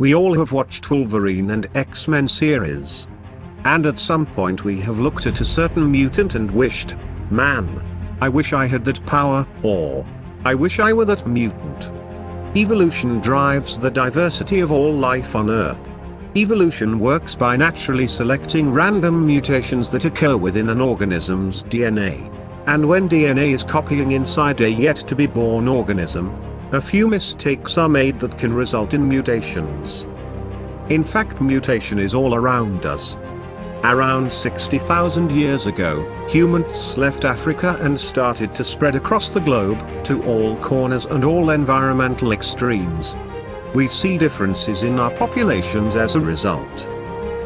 We all have watched Wolverine and X-Men series. And at some point we have looked at a certain mutant and wished, man, I wish I had that power, or I wish I were that mutant. Evolution drives the diversity of all life on Earth. Evolution works by naturally selecting random mutations that occur within an organism's DNA. And when DNA is copying inside a yet-to-be-born organism, a few mistakes are made that can result in mutations. In fact, mutation is all around us. Around 60,000 years ago, humans left Africa and started to spread across the globe, to all corners and all environmental extremes. We see differences in our populations as a result.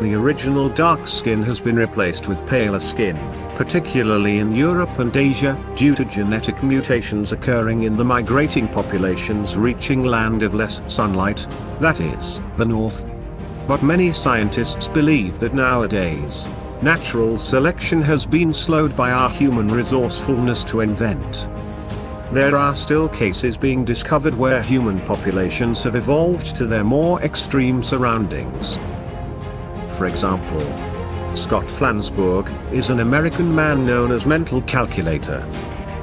The original dark skin has been replaced with paler skin, particularly in Europe and Asia, due to genetic mutations occurring in the migrating populations reaching land of less sunlight, that is, the north. But many scientists believe that nowadays, natural selection has been slowed by our human resourcefulness to invent. There are still cases being discovered where human populations have evolved to their more extreme surroundings. For example, Scott Flansburgh is an American man known as Mental Calculator.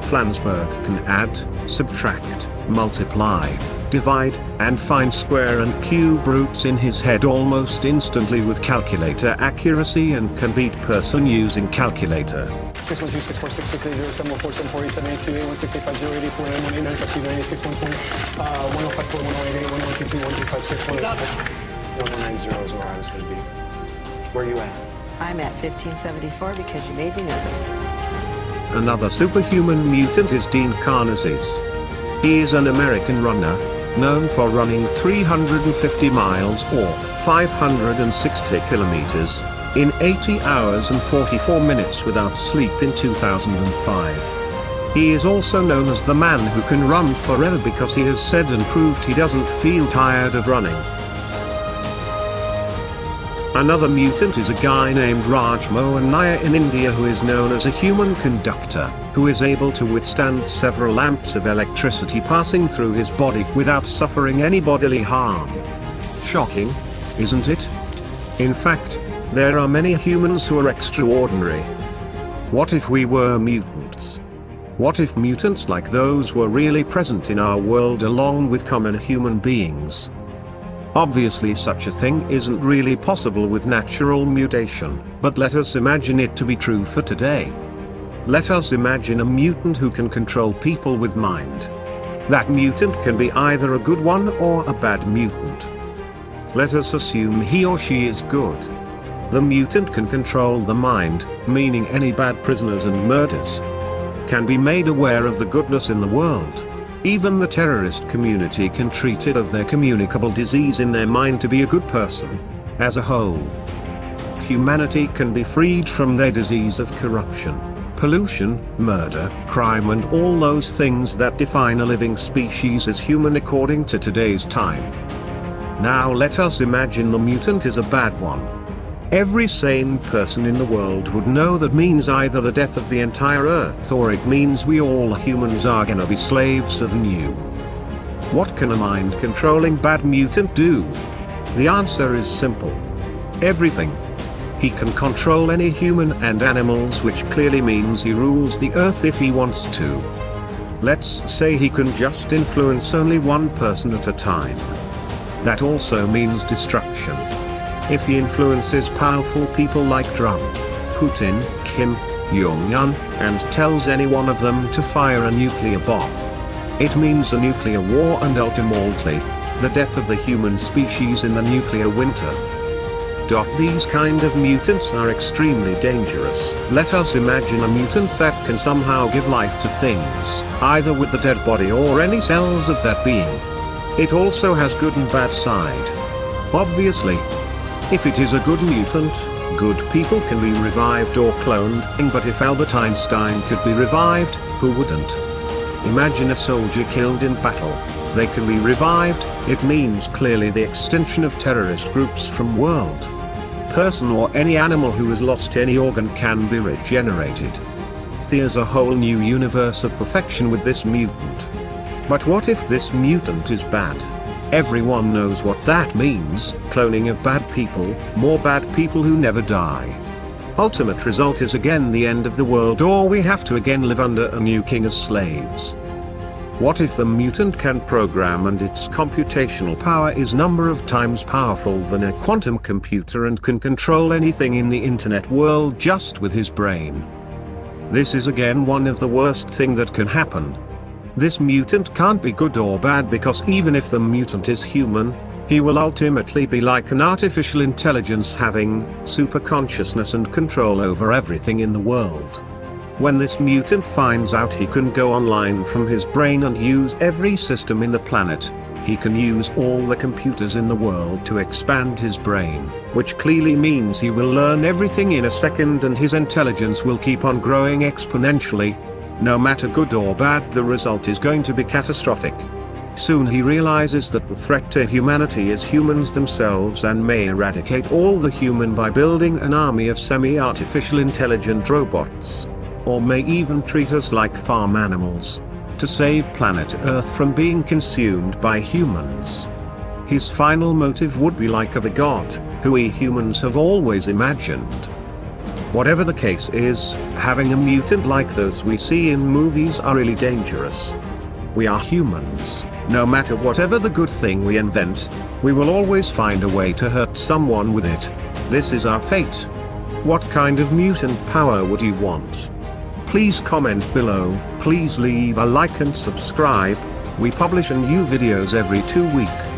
Flansburgh can add, subtract, multiply, divide, and find square and cube roots in his head almost instantly with calculator accuracy and can beat person using calculator. 1190 is where I was going to be. Where are you at? I'm at 1574 because you made me nervous. Another superhuman mutant is Dean Karnazes. He is an American runner, known for running 350 miles or 560 kilometers in 80 hours and 44 minutes without sleep in 2005. He is also known as the man who can run forever because he has said and proved he doesn't feel tired of running. Another mutant is a guy named Raj Mohan Nair in India who is known as a human conductor, who is able to withstand several amps of electricity passing through his body without suffering any bodily harm. Shocking, isn't it? In fact, there are many humans who are extraordinary. What if we were mutants? What if mutants like those were really present in our world along with common human beings? Obviously such a thing isn't really possible with natural mutation, but let us imagine it to be true for today. Let us imagine a mutant who can control people with mind. That mutant can be either a good one or a bad mutant. Let us assume he or she is good. The mutant can control the mind, meaning any bad prisoners and murders can be made aware of the goodness in the world. Even the terrorist community can treat it of their communicable disease in their mind to be a good person. As a whole, humanity can be freed from their disease of corruption, pollution, murder, crime and all those things that define a living species as human according to today's time. Now let us imagine the mutant is a bad one. Every sane person in the world would know that means either the death of the entire Earth or it means we all humans are gonna be slaves of new. What can a mind-controlling bad mutant do? The answer is simple. Everything. He can control any human and animals, which clearly means he rules the Earth if he wants to. Let's say he can just influence only one person at a time. That also means destruction. If he influences powerful people like Trump, Putin, Kim Jong-un, and tells any one of them to fire a nuclear bomb, it means a nuclear war and ultimately, the death of the human species in the nuclear winter. These kind of mutants are extremely dangerous. Let us imagine a mutant that can somehow give life to things, either with the dead body or any cells of that being. It also has good and bad side. Obviously, if it is a good mutant, good people can be revived or cloned, but if Albert Einstein could be revived, who wouldn't? Imagine a soldier killed in battle. They can be revived. It means clearly the extinction of terrorist groups from world. Person or any animal who has lost any organ can be regenerated. There's a whole new universe of perfection with this mutant. But what if this mutant is bad? Everyone knows what that means: cloning of bad people, more bad people who never die. Ultimate result is again the end of the world, or we have to again live under a new king as slaves. What if the mutant can program and its computational power is number of times powerful than a quantum computer and can control anything in the internet world just with his brain? This is again one of the worst thing that can happen. This mutant can't be good or bad, because even if the mutant is human, he will ultimately be like an artificial intelligence having super consciousness and control over everything in the world. When this mutant finds out he can go online from his brain and use every system in the planet, he can use all the computers in the world to expand his brain, which clearly means he will learn everything in a second and his intelligence will keep on growing exponentially. No matter good or bad, the result is going to be catastrophic. Soon he realizes that the threat to humanity is humans themselves, and may eradicate all the human by building an army of semi-artificial intelligent robots. Or may even treat us like farm animals, to save planet Earth from being consumed by humans. His final motive would be like of a god, who we humans have always imagined. Whatever the case is, having a mutant like those we see in movies are really dangerous. We are humans. No matter whatever the good thing we invent, we will always find a way to hurt someone with it. This is our fate. What kind of mutant power would you want? Please comment below, please leave a like and subscribe. We publish new videos every 2 weeks.